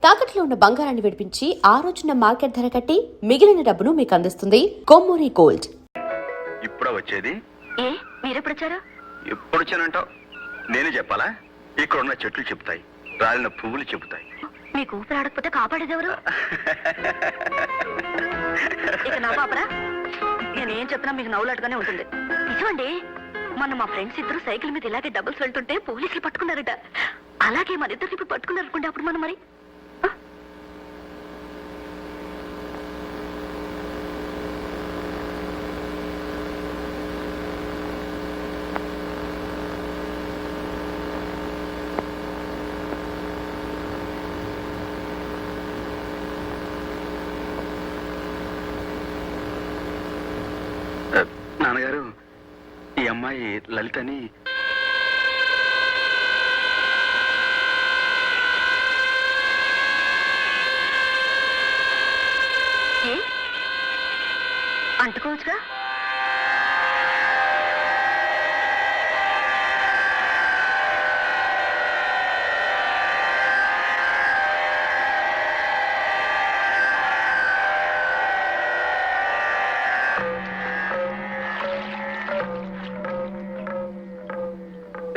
తాకట్లో ఉన్న బంగారాన్ని విడిపించి ఆ రోజున మార్కెట్ ధర కట్టి మిగిలిన డబ్బును మీకు అందిస్తుంది కొమ్మూరి గోల్డ్. ఇప్పుడు వచ్చేది మీరెప్పుడు వచ్చారు? ఎప్పుడు వచ్చానంటావు? నేనే చెప్పాలా? ఇక్కడ ఉన్న చెట్లు చెప్తాయి, రాలిన పువ్వులు చెబుతాయి. మీకు ఊపిరి ఆడకపోతే కాపాడేది ఎవరు? ఇక నా పాపరా, నేనేం చెప్పినా మీకు నవ్వులాటగానే ఉంటుంది. నిజమండి, మొన్న మా ఫ్రెండ్స్ ఇద్దరు సైకిల్ మీద ఇలాగే డబుల్స్ వెళ్తుంటే పోలీసులు పట్టుకున్నారట. అలాగే మన ఇద్దరు ఇప్పుడు పట్టుకున్నారనుకుంటే అప్పుడు మనం మరి నాన్నగారు, ఈ అమ్మాయి లలితని. అంటుకోవచ్చుగా.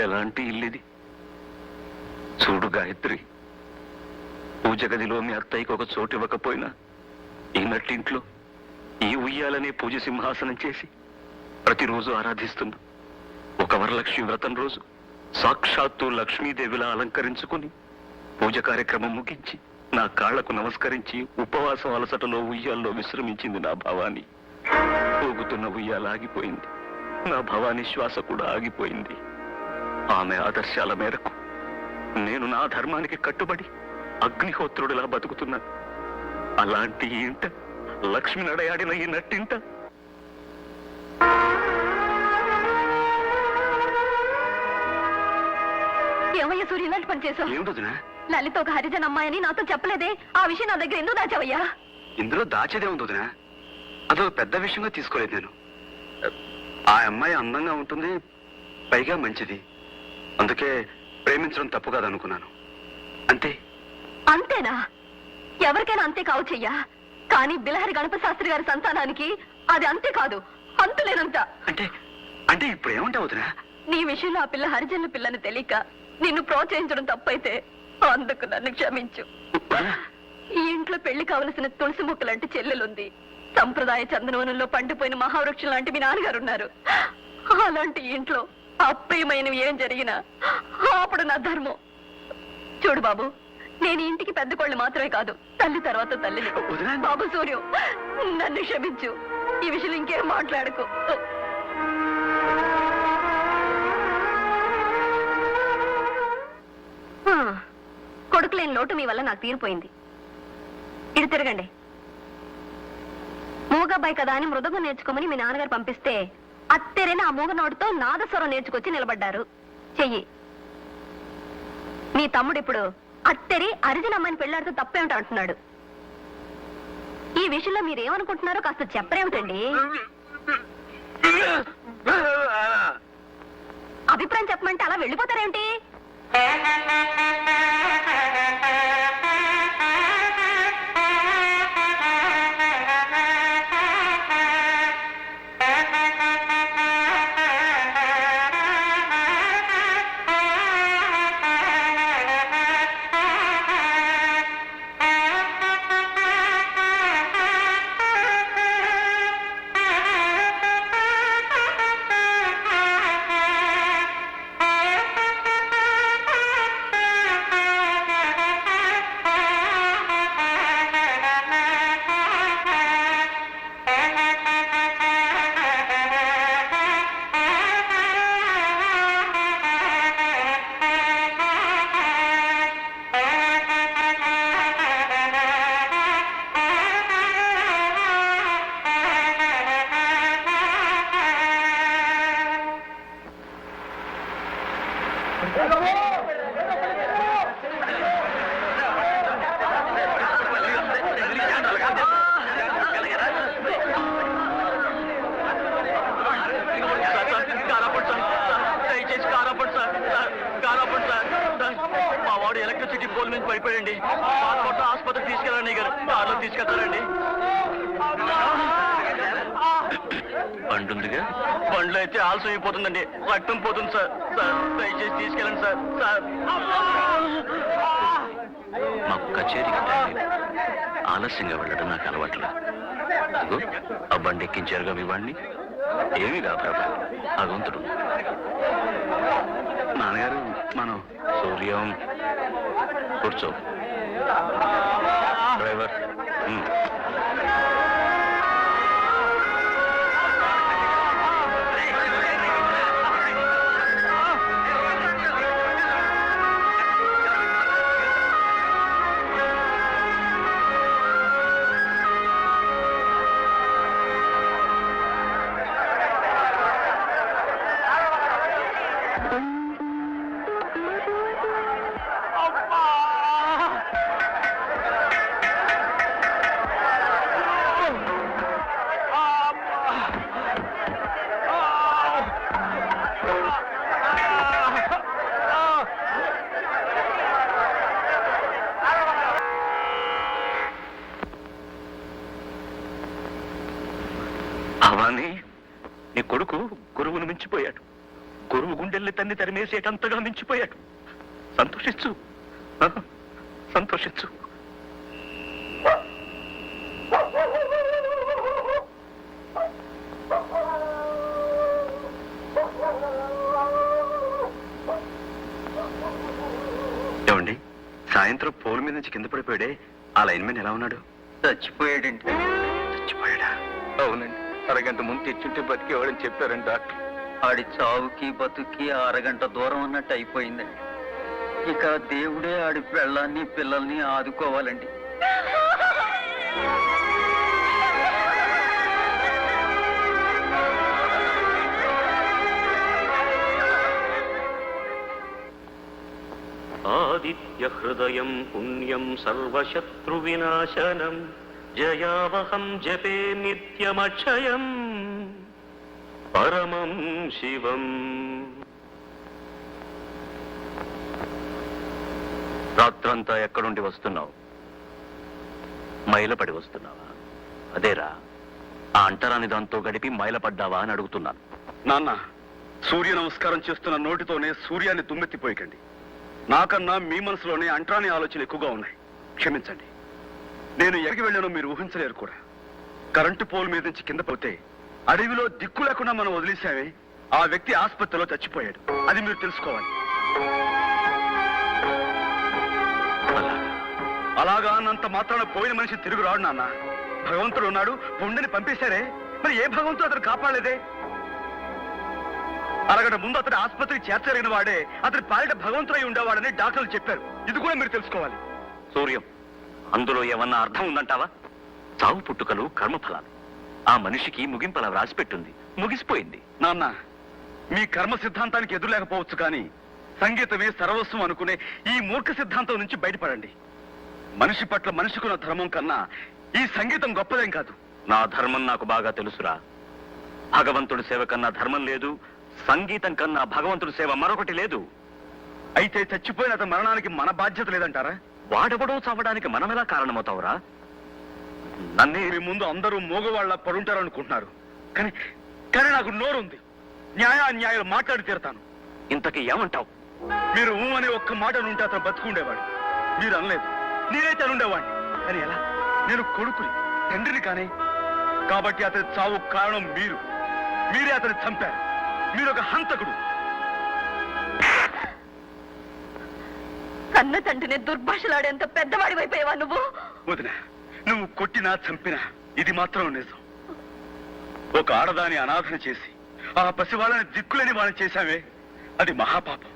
ఎలాంటి ఇల్లుది చూడు గాయత్రి. పూజ గదిలో మీ అత్తయ్యకి ఒక చోటు ఇవ్వకపోయినా ఈ నట్టింట్లో ఈ ఉయ్యాలనే పూజ సింహాసనం చేసి ప్రతిరోజు ఆరాధిస్తున్నా. ఒక వరలక్ష్మి వ్రతం రోజు సాక్షాత్తు లక్ష్మీదేవిలా అలంకరించుకుని పూజ కార్యక్రమం ముగించి నా కాళ్లకు నమస్కరించి ఉపవాసం అలసటలో ఉయ్యాల్లో విశ్రమించింది నా భవాని. ఊగుతున్న ఉయ్యాల ఆగిపోయింది, నా భవాని శ్వాస కూడా ఆగిపోయింది. ఆమె ఆదర్శాల మేరకు నేను నా ధర్మానికి కట్టుబడి అగ్నిహోత్రుడిలా బతుకుతున్నాను. అలాంటి ఇంట లక్ష్మి నడయాడిన ఈ నట్టింట ఏమయ్యా సూర్య, ఇలాంటి పని చేశావు? ఏమిటొదినా? లలిత ఒక హరిజన్ అమ్మాయని నాతో చెప్పలేదే. ఆ విషయం నా దగ్గర ఎందుకు దాచావయ్యా? ఇందులో దాచేదే ఉందినా? అదొక పెద్ద విషయంగా తీసుకోలేదు నేను. ఆ అమ్మాయి అందంగా ఉంటుంది, పైగా మంచిది. అందుకే ప్రేమించడం తప్పు కాదనుకున్నాను. అంతే. అంతేనా? ఎవరికైనా అంతే కావచ్చయ్యా, కానీ బిలహరి గణపతి శాస్త్రి గారి సంతానానికి అది అంతే కాదు, అంతులేనంత. అంటే అంటే ఇప్పుడు ఏమంటావు వదినా? నీ విషయంలో ఆ పిల్ల హరిజనుల పిల్లని తెలియక నిన్ను ప్రోత్సహించడం తప్పైతే అందుకు నన్ను క్షమించు. ఈ ఇంట్లో పెళ్లి కావలసిన తులసి మొక్క లాంటి చెల్లెలుంది. సంప్రదాయ చందనవనంలో పండిపోయిన మహావృక్షం లాంటి మీ నాన్నగారు ఉన్నారు. అలాంటి ఇంట్లో అప్రియమైనవి ఏం జరిగినా అప్పుడు నా ధర్మం. చూడు బాబు, నేను ఇంటికి పెద్ద కోళ్ళు మాత్రమే కాదు, తల్లి తర్వాత తల్లిని. బాబు సూర్యం, నన్ను క్షమించు. ఈ విషయం ఇంకేం మాట్లాడుకో. కొడుకులేని లోటు మీ వల్ల నాకు తీరిపోయింది. ఇటు తిరగండి. మూగబ్బాయి కదా అని మృదంగం నేర్చుకోమని మీ నాన్నగారు పంపిస్తే అత్తెరైన ఆ మూగ నోటితో నాదస్వరం నేర్చుకొచ్చి నిలబడ్డారు. చెయ్యి. మీ తమ్ముడు ఇప్పుడు అత్తెరి అరిజిన అమ్మాయిని పెళ్లాడుతూ తప్పేమిటో అంటున్నాడు. ఈ విషయంలో మీరేమనుకుంటున్నారో కాస్త చెప్పరేమిటండి? అభిప్రాయం చెప్పమంటే అలా వెళ్ళిపోతారేమిటి? పడిపోయండి. ఆసుపత్రికి తీసుకెళ్ళండి గారు, కార్లో తీసుకెళ్తారండి. బండుందిగా, బండ్లో అయితే ఆలస్యం అయిపోతుందండి, రక్తం పోతుంది సార్. సార్ దయచేసి తీసుకెళ్ళండి సార్. సార్ మాకు కచేరీకి టైం లేదు. ఆలస్యంగా వెళ్ళడం నాకు అలవాట్లేదు. ఆ బండి ఎక్కించారుగా మీ వాడిని. ఏమీ కా ప్రభా, భగవంతుడు. నాన్నగారు, మనం సూర్యం కూర్చో. డ్రైవర్ భవానీ, నీ కొడుకు గురువును మించిపోయాడు. గురువు గుండెల్ని తన్ని తరిమేసేటంతగా మించిపోయాడు. సంతోషించు, సంతోషించు. ఏమండి, సాయంత్రం పోల్ మీద నుంచి కింద పడిపోయాడే, ఆ లైన్ మీద ఎలా ఉన్నాడు? చచ్చిపోయాడండి. చచ్చిపోయాడా? అవునండి, అరగంట ముందు తెచ్చుంటే బతికేవాడని చెప్పారండి డాక్టర్. ఆడి చావుకి బతుకి అరగంట దూరం అన్నట్టు అయిపోయిందండి. ఇక దేవుడే ఆడి పెళ్ళాన్ని పిల్లల్ని ఆదుకోవాలండి. ఆదిత్య హృదయం పుణ్యం సర్వశత్రు వినాశనం జయావహం జపే నిత్యమక్షయం పరమం శివం. రాత్రంతా ఎక్కడుండి వస్తున్నావు? మైలపడి వస్తున్నావా? అదేరా, ఆ అంటరాని దాంతో గడిపి మైలపడ్డావా అని అడుగుతున్నాను. నాన్న, సూర్య నమస్కారం చేస్తున్న నోటితోనే సూర్యాన్ని తుమ్మెత్తిపోయకండి. నాకన్నా మీ మనసులోనే అంటరాని ఆలోచనలు ఎక్కువగా ఉన్నాయి. క్షమించండి. నేను ఎక్కడికి వెళ్ళానో మీరు ఊహించలేరు కూడా. కరెంటు పోల్ మీద నుంచి కింద పోతే అడవిలో దిక్కు లేకుండా మనం వదిలేసామే, ఆ వ్యక్తి ఆసుపత్రిలో చచ్చిపోయాడు. అది మీరు తెలుసుకోవాలి. అలాగా అన్నంత మాత్రాన పోయిన మనిషి తిరుగు రాడు నాన్న. భగవంతుడు ఉన్నాడు, పుండిని పంపేశారే, మరి ఏ భగవంతుడు అతను కాపాడలేదే? అరగంట ముందు అతని ఆసుపత్రికి చేర్చలేని వాడే అతని పాలిట భగవంతుడై ఉండేవాడని డాక్టర్లు చెప్పారు. ఇది కూడా మీరు తెలుసుకోవాలి. సూర్యం, అందులో ఏమన్నా అర్థం ఉందంటావా? చావు పుట్టుకలు కర్మఫలాలు. ఆ మనిషికి ముగింపలా వ్రాసిపెట్టుంది, ముగిసిపోయింది. నాన్న, మీ కర్మ సిద్ధాంతానికి ఎదురులేకపోవచ్చు, కానీ సంగీతమే సర్వస్వం అనుకునే ఈ మూర్ఖ సిద్ధాంతం నుంచి బయటపడండి. మనిషి పట్ల మనిషికున్న ధర్మం కన్నా ఈ సంగీతం గొప్పదేం కాదు. నా ధర్మం నాకు బాగా తెలుసురా. భగవంతుడి సేవ కన్నా ధర్మం లేదు, సంగీతం కన్నా భగవంతుడి సేవ మరొకటి లేదు. అయితే చచ్చిపోయిన అతని మరణానికి మన బాధ్యత లేదంటారా? వాడెవడో చావడానికి మనమెలా కారణమవుతావురా? నన్నే మీ ముందు అందరూ మూగవాళ్ళ పడుంటారు అనుకుంటున్నారు, కానీ కానీ నాకు నోరుంది. న్యాయాన్యాయాలు మాట్లాడి తీరతాను. ఇంతకీ ఏమంటావు? మీరు ఊ అనే ఒక్క మాట ఉంటే అతను బతుకుండేవాడు. మీరు అనలేదు, నేనైతే అనుండేవాడిని. కానీ ఎలా? నేను కొడుకుని, తండ్రిని కానీ. కాబట్టి అతని చావు కారణం మీరు. మీరే అతన్ని చంపారు. మీరు ఒక హంతకుడు. కన్న తండ్రిని దుర్భాషలాడేంత పెద్దవాడి వైపోయావా నువ్వు? వదిన, నువ్వు కొట్టినా చంపినా ఇది మాత్రం నిజం. ఒక ఆడదాని అనాథన చేసి ఆ పసివాళ్ళని దిక్కులేని వాళ్ళని చేశామే, అది మహాపాపం.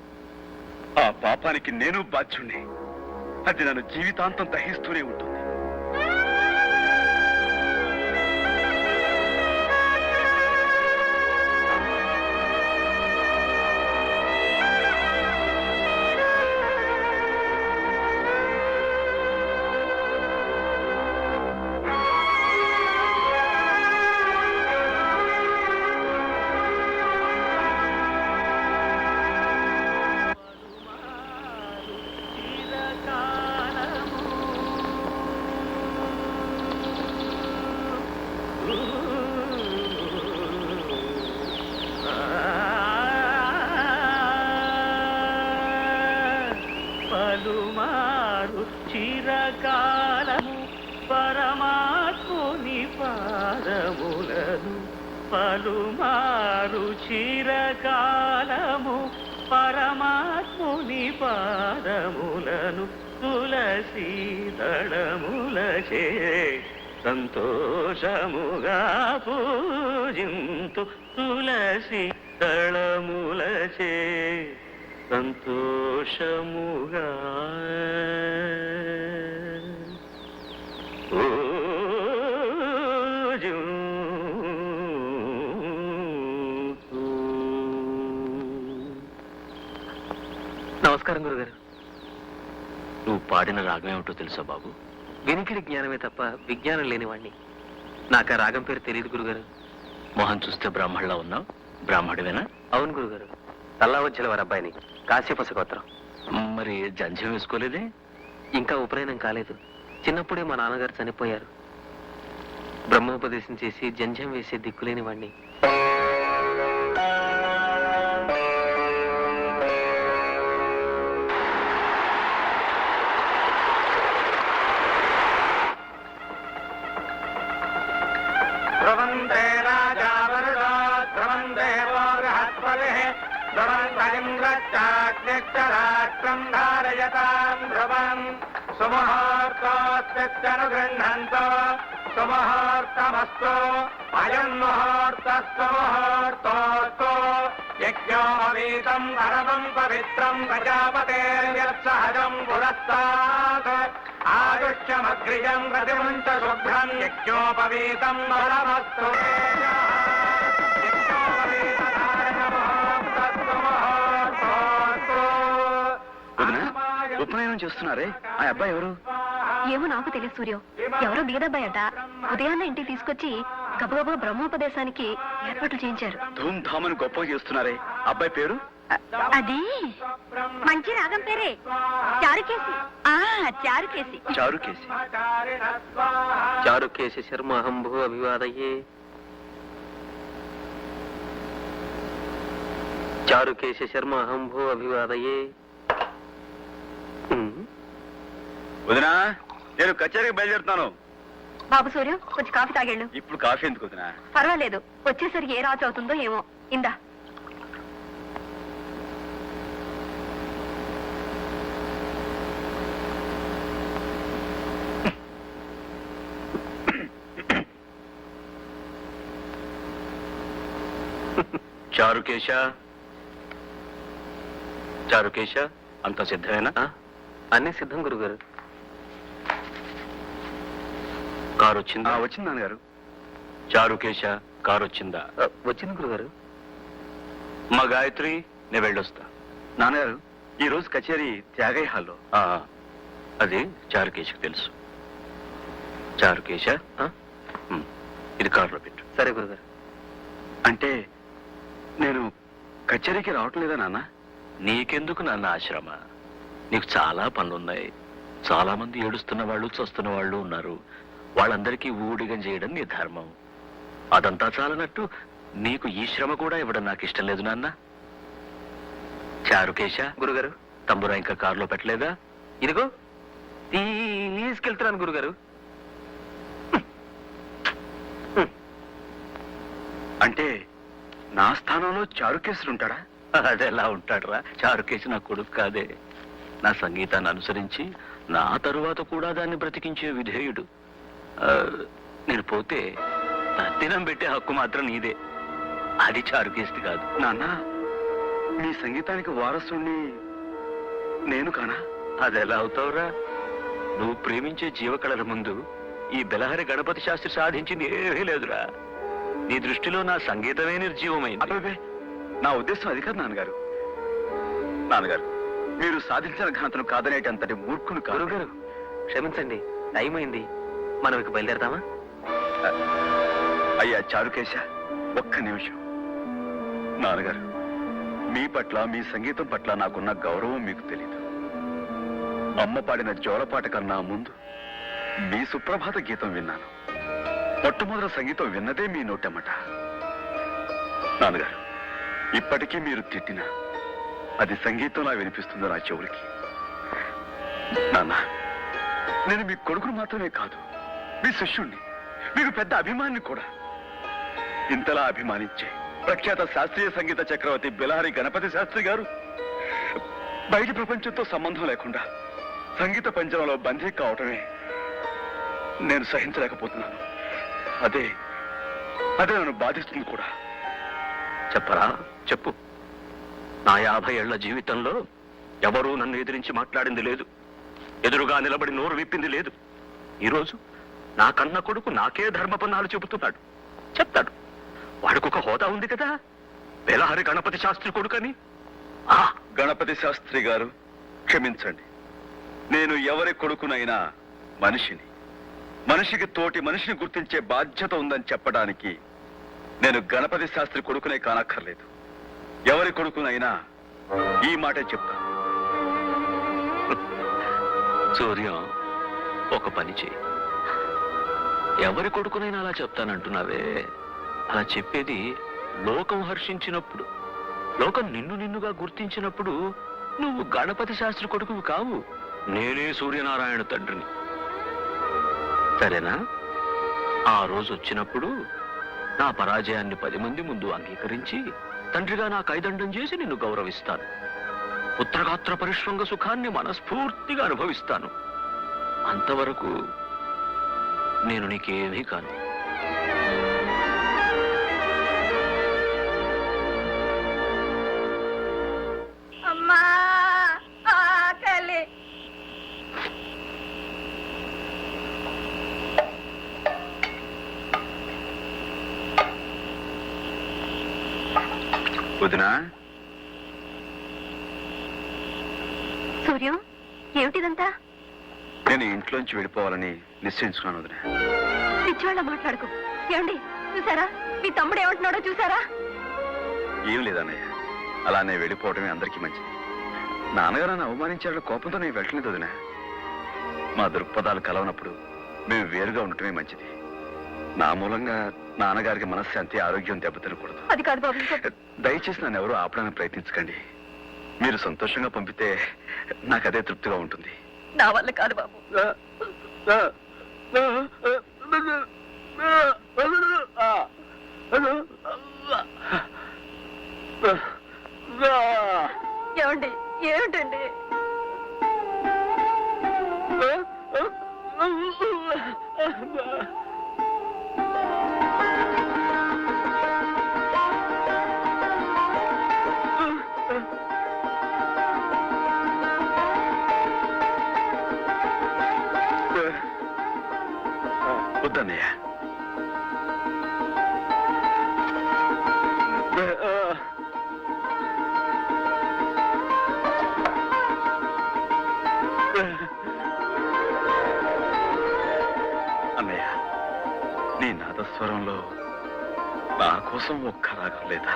ఆ పాపానికి నేను బాధ్యుణ్ణి. అది నన్ను జీవితాంతం దహిస్తూనే ఉంటుంది. చిరకాలము పరమాత్ముని పాదములను పలుమారు చిరకాలము పరమాత్ముని పాదములను తులసీ దళములచే సంతోషముగా పూజింతు తులసి దళములచే సంతోషముగా నమస్కారం గురుగారు. నువ్వు పాడిన రాగం ఏమిటో తెలుసా బాబు? వినికిడి జ్ఞానమే తప్ప విజ్ఞానం లేనివాణ్ణి. నాకు ఆ రాగం పేరు తెలియదు గురుగారు. మొహం చూస్తే బ్రాహ్మణులా ఉన్నావు. బ్రాహ్మడివేనా? అవును గురుగారు. తల్లావచ్చల వారి అబ్బాయిని, కాశ్యపస గోత్రం. మరి జంధ్యం వేసుకోలేదే? ఇంకా ఉపనయనం కాలేదు. చిన్నప్పుడే మా నాన్నగారు చనిపోయారు. బ్రహ్మోపదేశం చేసి జంధ్యం వేసే దిక్కులేని వాణ్ణి. ధ్రువంతే రాజా వరుణో ధ్రువం దేవో బృహస్పతిః ధ్రువంతరింద్రశ్చాగ్నిశ్చరాష్ట్రం ధారయతాం ధ్రువం సుముహూర్తోస్తిత్యనుగృహ్ణంతో సుముహూర్తమస్తు అయం ముహూర్తస్తు ముహూర్తోస్తు యజ్ఞోపవీతం పరమం పవిత్రం ప్రజాపతేర్యత్సహజం పురస్తాత్ ఆయుష్యమగ్రియం ప్రతిముంచ శుభ్రం యజ్ఞోపవీతం పరమస్తు ఉపనయనం చేస్తున్నారే, ఆ అబ్బాయి ఎవరు? ఏమో నాకు తెలియదు సూర్యం. ఎవరో బీదబ్బాయట. ఉదయాన్నే ఇంటికి తీసుకొచ్చి గబగబా బ్రహ్మోపదేశానికి ఏర్పాట్లు చేయించారు. ధూమ్ ధామని గొప్పగా చేస్తున్నారే, అబ్బాయి పేరు? అది మంచి రాగం పేరే, చారుకేసి. చారుకేసి. చారుకేసి. చారుకేశ శర్మ అహంభూ అభివాదయే. చారుకేశ శర్మ అహంభూ అభివాదయే. వదినా, నేను కచేరీకి బయలుదేరుతాను. బాబు సూర్యం, కొంచెం కాఫీ తాగేళ్ళు. ఇప్పుడు కాఫీ ఎందుకు వదినా? పర్వాలేదు, వచ్చేసరికి ఏ రాత్రి అవుతుందో ఏమో. ఇందా. చారుకేశ, చారుకేశ, అంత సిద్ధమేనా? అన్ని సిద్ధం గురుగారు. కారు వచ్చిందా? వచ్చింది నాన్నగారు. చారుకేశ, కారు వచ్చిందా? వచ్చింది గురుగారు. మా గాయత్రి, నేను వెళ్ళొస్తా. నాన్నగారు, ఈ రోజు కచేరీ త్యాగయ్య హాల్లో. అది చారుకేశకు తెలుసు. చారుకేశ, ఇది కారులో పెట్టు. సరే గురుగారు. అంటే నేను కచేరీకి రావటం లేదా నాన్న? నీకెందుకు నాన్న ఆశ్రమ? నీకు చాలా పనులున్నాయి. చాలా మంది ఏడుస్తున్న వాళ్ళు, చస్తున్న వాళ్ళు ఉన్నారు. వాళ్ళందరికీ ఊడిగం చేయడం నీ ధర్మం. అదంతా చాలనట్టు నీకు ఈ శ్రమ కూడా ఇవ్వడం నాకు ఇష్టం లేదు నాన్న. చారుకేశ, గురుగారు, తంబురా ఇంకా కారులో పెట్టలేదా? ఇదిగో తీసుకెళ్తున్నాను గురుగారు. అంటే నా స్థానంలో చారుకేశుడు ఉంటాడా? అదెలా ఉంటాడురా? చారుకేశ నా కొడుకు కాదే. నా సంగీతాన్ని అనుసరించి నా తరువాత కూడా దాన్ని బ్రతికించే విధేయుడు. నేను పోతే తద్దినం పెట్టే హక్కు మాత్రం నీదే. అది చారుకేశది కాదు. నాన్న, మీ సంగీతానికి వారసుని నేను కానా? అదెలా అవుతావురా? నువ్వు ప్రేమించే జీవకళల ముందు ఈ బెలహరి గణపతి శాస్త్రి సాధించింది ఏమీ లేదురా. నీ దృష్టిలో నా సంగీతమే నిర్జీవమైంది. అబ్బే, నా ఉద్దేశం అది కాదు నాన్నగారు. నాన్నగారు, మీరు సాధించిన ఘనతను కాదనేటంతటి మూర్ఖులు కాదు. గురుగారు, క్షమించండి, టైం అయింది. మనం ఇక బయలుదేరదామా? అయ్యా చారుకేశ, ఒక్క నిమిషం. నాన్నగారు, మీ పట్ల, మీ సంగీతం పట్ల నాకున్న గౌరవం మీకు తెలీదు. అమ్మ పాడిన జోలపాట కన్నా ముందు మీ సుప్రభాత గీతం విన్నాను. మొట్టమొదటి సంగీతం విన్నదే మీ నోటమ్మట. నాన్నగారు, ఇప్పటికీ మీరు తిట్టినా అది సంగీతంలా వినిపిస్తుందో నా చెవులకి. నాన్న, నేను మీ కొడుకును మాత్రమే కాదు, మీ శిష్యుణ్ణి, మీకు పెద్ద అభిమాని కూడా. ఇంతలా అభిమానించే ప్రఖ్యాత శాస్త్రీయ సంగీత చక్రవర్తి బిలహరి గణపతి శాస్త్రి గారు బయటి ప్రపంచంతో సంబంధం లేకుండా సంగీత పంజరంలో బందీ కావటమే నేను సహించలేకపోతున్నాను. అదే నన్ను బాధిస్తుంది కూడా. చెప్పరా, చెప్పు. నా 50 ఏళ్ల జీవితంలో ఎవరూ నన్ను ఎదిరించి మాట్లాడింది లేదు, ఎదురుగా నిలబడి నోరు విప్పింది లేదు. ఈరోజు నా కన్న కొడుకు నాకే ధర్మపన్నాలు చెబుతున్నాడు, చెప్తాడు. వాడికి ఒక హోదా ఉంది కదా, బిలహరి గణపతి శాస్త్రి కొడుకని. గణపతి శాస్త్రి గారు, క్షమించండి. నేను ఎవరి కొడుకునైనా మనిషిని, మనిషికి తోటి మనిషిని గుర్తించే బాధ్యత ఉందని చెప్పడానికి నేను గణపతి శాస్త్రి కొడుకునే కానక్కర్లేదు. ఎవరి కొడుకునైనా ఈ మాటే చెప్తాను. సూర్యం, ఒక పని చేయి. ఎవరి కొడుకునైనా అలా చెప్తానంటున్నావే, అలా చెప్పేది లోకం హర్షించినప్పుడు, లోకం నిన్నుగా గుర్తించినప్పుడు నువ్వు గణపతి శాస్త్రి కొడుకువి కావు, నేనే సూర్యనారాయణ తండ్రిని. సరేనా? ఆ రోజు వచ్చినప్పుడు నా పరాజయాన్ని 10 మంది ముందు అంగీకరించి తండ్రిగా నా కైదండం చేసి నిన్ను గౌరవిస్తాను. పుత్రగాత్ర పరిశ్రంగ సుఖాన్ని మనస్ఫూర్తిగా అనుభవిస్తాను. అంతవరకు నేను నీకేమీ కాను. అమ్మా ఆకలి. వదినా, సూర్యం, ఏమిటిదంతా? నేను ఇంట్లోంచి వెళ్ళిపోవాలని నిశ్చయించుకున్నాను వదినా. పిచ్చివాళ్ళ మాట్లాడుకో. ఏమండి, చూసారా మీ తమ్ముడు ఏమంటున్నాడో చూసారా? ఏం లేదన్నయ్య, అలానే వెళ్ళిపోవడమే అందరికీ మంచిది. నాన్నగారు నన్ను అవమానించారన్న కోపంతో నేను వెళ్ళలేదు వదినా. మా దృక్పథాలు కలవనప్పుడు మేము వేరుగా ఉండటమే మంచిది. నా మూలంగా నాన్నగారికి మనశ్శాంతి, ఆరోగ్యం దెబ్బతినకూడదు. అది కాదు బాబు. దయచేసి నన్ను ఎవరూ ఆపడానికి ప్రయత్నించకండి. మీరు సంతోషంగా పంపితే నాకు అదే తృప్తిగా ఉంటుంది. నా వల్ల కాదు బాబు. ఏమండి, ఏమిటండి? వద్దన్నయ్య. అన్నయ్య, నీ నాదస్వరంలో నా కోసం ఒక్క రాగం లేదా?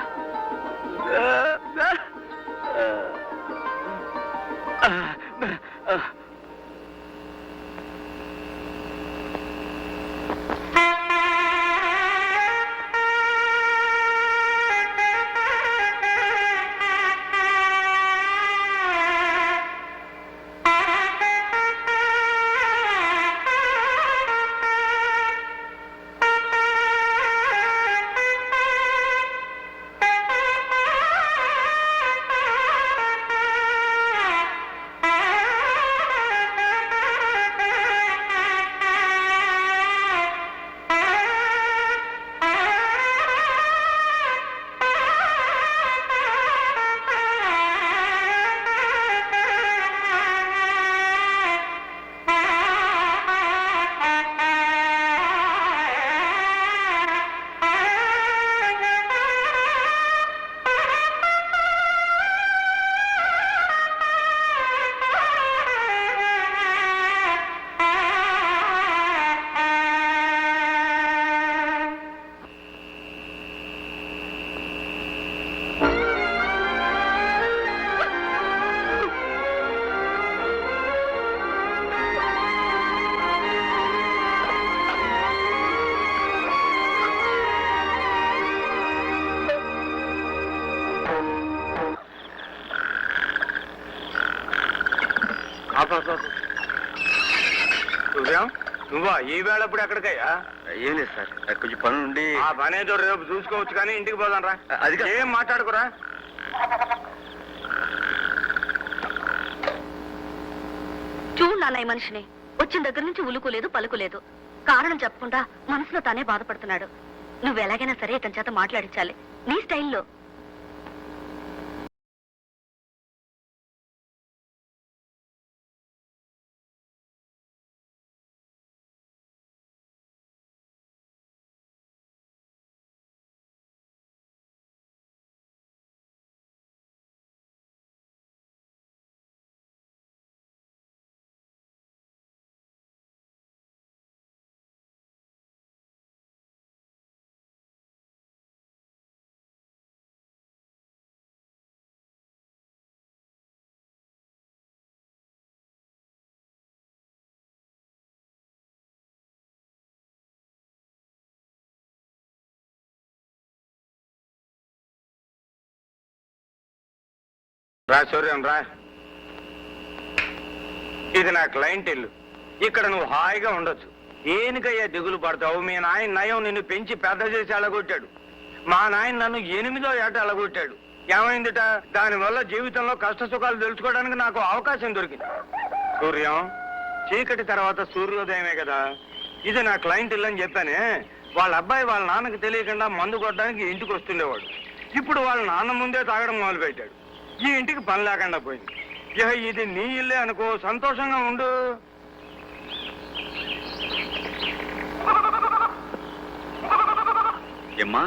సూర్యం నువ్వా ఈ వేళప్పుడు ఎక్కడికయ్యా? ఏం లేదు సార్, కొంచెం పని ఉండి. ఆ పనేదో రేపు చూసుకోవచ్చు కానీ ఇంటికి పోదాం రా. అది ఏం మాట్లాడుకురా. చూడు నాన్న ఈ మనిషిని వచ్చిన దగ్గర నుంచి ఉలుకోలేదు పలుకులేదు. కారణం చెప్పకుండా మనసులో తానే బాధపడుతున్నాడు. నువ్వు ఎలాగైనా సరే ఇతని చేత మాట్లాడించాలి నీ స్టైల్లో. రా సూర్యం రా. ఇది నా క్లయింట్ ఇల్లు. ఇక్కడ నువ్వు హాయిగా ఉండొచ్చు. ఏనికయ్యా దిగులు పడతావు? మీ నాయన నయం నిన్ను పెంచి పెద్ద చేసి అలగొట్టాడు. మా నాయన నన్ను 8వ ఏట అలగొట్టాడు. ఏమైందిట? దానివల్ల జీవితంలో కష్ట సుఖాలు తెలుసుకోవడానికి నాకు అవకాశం దొరికింది. సూర్యం, చీకటి తర్వాత సూర్యోదయమే కదా. ఇది నా క్లయింట్ ఇల్లు అని చెప్పానే. వాళ్ళ అబ్బాయి వాళ్ళ నాన్నకి తెలియకుండా మందు కొట్టడానికి ఇంటికి వస్తుండేవాడు. ఇప్పుడు వాళ్ళ నాన్న ముందే తాగడం మొదలు పెట్టాడు. ఈ ఇంటికి పని లేకుండా పోయింది. ఇక ఇది నీ ఇల్లే అనుకో, సంతోషంగా ఉండు. ఏమ్మా,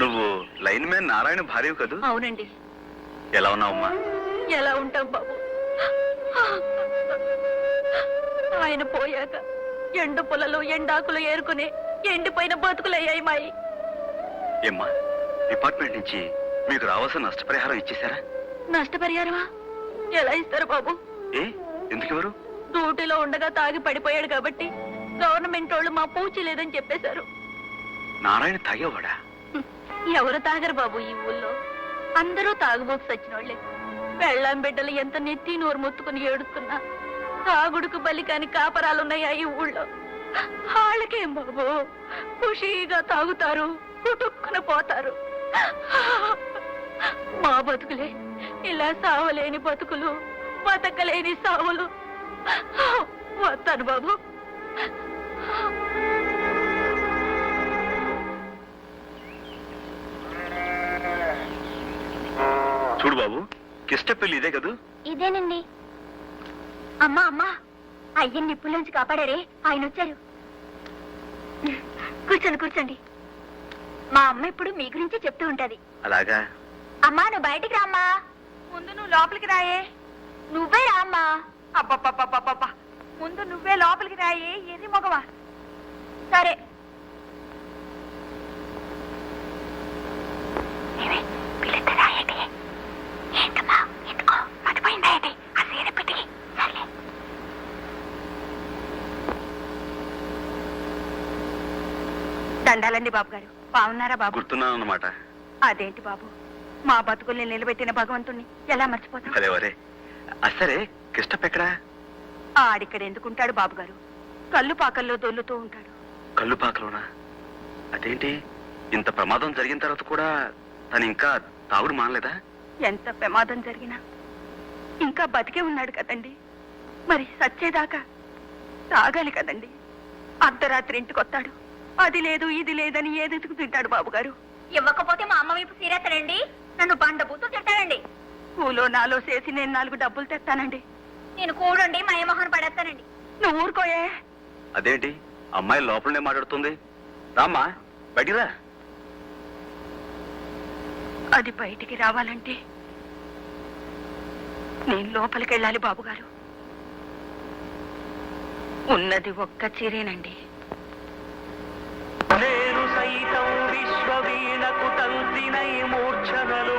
నువ్వు లైన్ మ్యాన్ నారాయణ భార్యవు కదూ? అవునండి. ఎలా ఉన్నావమ్మా? ఎలా ఉంటాం బాబు? ఆయన పోయాక ఎండు పొలలు ఎండాకులు ఏరుకుని ఎండిపోయిన బతుకులయ్యాయి మాయి. ఏమ్మా, డిపార్ట్మెంట్ నుంచి మీకు రావాల్సిన నష్టపరిహారం ఇచ్చేశారా? నష్టపరిహారమా? ఎలా ఇస్తారు బాబు? ఏ ఎందుకు ఎవరు? డ్యూటీలో ఉండగా తాగి పడిపోయాడు కాబట్టి గవర్నమెంట్ వాళ్ళు మా పూచి లేదని చెప్పేశారు. నారాయణ తాగేవాడా? ఎవరు తాగరు బాబు ఈ ఊళ్ళో. అందరూ తాగుబోతు సచ్చినోళ్లే. పెళ్ళాం బిడ్డలు ఎంత నెత్తి నోరు మొత్తుకుని ఏడుస్తున్నా తాగుడుకు బలి కాని కాపరాలున్నాయా ఈ ఊళ్ళో? వాళ్ళకేం బాబు, ఖుషీగా తాగుతారు, కుటుక్కున పోతారు. మా బతుకులే ఇలా సావలేని బతుకులు, బతకలేని సావులు. వస్తాను బాబు. చూడు బాబు, కిష్టపల్లి ఇదే కదూ? ఇదేనండి. అమ్మా అమ్మా, అయ్యని నిప్పుల నుంచి కాపాడారే, ఆయన వచ్చారు. కూర్చోండి కూర్చోండి. మా అమ్మ ఇప్పుడు మీ గురించి చెప్తూ ఉంటది. అలాగా? అమ్మా నువ్వు బయటికి రామ్మా. ముందు నువ్వు లోపలికి రాయే. నువ్వే రామ్మా. అబ్బబ్బబ్బబ్బబ్బా, ముందు నువ్వే లోపలికి రాయే. ఎర్రి మగవా. సరే. దండాలండి బాబు గారు. బాగున్నారా బాబు? గుర్తున్నాను అన్నమాట. అదేంటి బాబు, మా బతుకుల్ని నిలబెట్టిన భగవంతుణ్ణి ఎలా మర్చిపోతాం? అదే వరే. అసరే కిష్టపెక్కడా? ఆడిక్కడ ఎందుకుంటాడు బాబు గారు? కళ్ళు పాకల్లో దొల్లుతూ ఉంటాడు. కళ్ళు పాకలోనా? అదేంటి, ఇంత ప్రమాదం జరిగిన తర్వాత కూడా తను ఇంకా తాగుడు మానలేదా? ఎంత ప్రమాదం జరిగినా ఇంకా బతికే ఉన్నాడు కదండి. మరి సచ్చేదాకా తాగాలి కదండి. అర్ధరాత్రి ఇంటికొస్తాడు. అది లేదు ఇది లేదని ఏదెతుకు తింటాడు బాబు గారు. ఇవ్వకపోతే మా అమ్మ వైపు సీరేస్తానండి. నన్ను బండబూతూ తింటానండి. కూలో నాలో చేసి నేను 4 డబ్బులు తెస్తానండి. నేను కూడండి మా అమ్మహను పడేస్తానండి. నువ్వు ఊరుకోయే. అదేంటి, అమ్మాయి లోపలనే మాట్లాడుతుంది. రామ్మా, బయటికి రా. అది బయటికి రావాలంటే నేను లోపలికి వెళ్ళాలి బాబుగారు. ఉన్నది ఒక్క చీరేనండి. నేను సైతం విశ్వవీణకు తంతినై మూర్ఛనలు